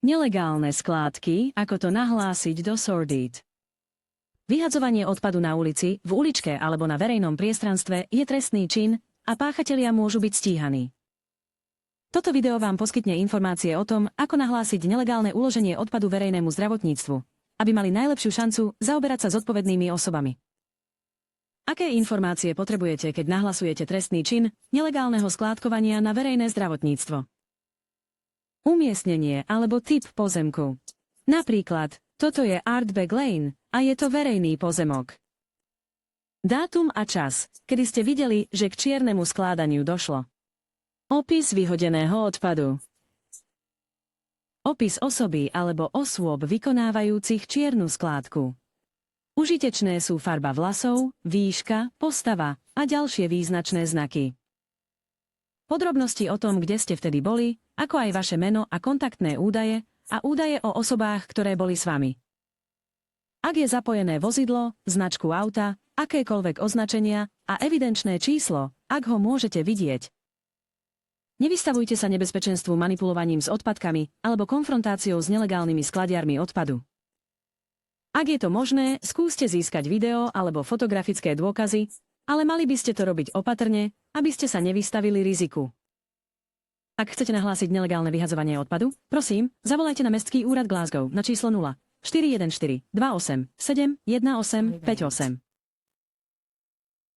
Nelegálne skládky, ako to nahlásiť do Sordid. Vyhadzovanie odpadu na ulici, v uličke alebo na verejnom priestranstve je trestný čin a páchatelia môžu byť stíhaní. Toto video vám poskytne informácie o tom, ako nahlásiť nelegálne uloženie odpadu verejnému zdravotníctvu, aby mali najlepšiu šancu zaoberať sa zodpovednými osobami. Aké informácie potrebujete, keď nahlasujete trestný čin nelegálneho skládkovania na verejné zdravotníctvo? Umiestnenie alebo typ pozemku. Napríklad, toto je Ardbeg Lane a je to verejný pozemok. Dátum a čas, kedy ste videli, že k čiernemu skládaniu došlo. Opis vyhodeného odpadu. Opis osoby alebo osôb vykonávajúcich čiernu skládku. Užitečné sú farba vlasov, výška, postava a ďalšie význačné znaky. Podrobnosti o tom, kde ste vtedy boli, ako aj vaše meno a kontaktné údaje a údaje o osobách, ktoré boli s vami. Ak je zapojené vozidlo, značku auta, akékoľvek označenia a evidenčné číslo, ak ho môžete vidieť. Nevystavujte sa nebezpečenstvu manipulovaním s odpadkami alebo konfrontáciou s nelegálnymi skladiarmi odpadu. Ak je to možné, skúste získať video alebo fotografické dôkazy, ale mali by ste to robiť opatrne, aby ste sa nevystavili riziku. Ak chcete nahlásiť nelegálne vyhadzovanie odpadu, prosím, zavolajte na Mestský úrad Glasgow na číslo 0 414 28 7 18 58.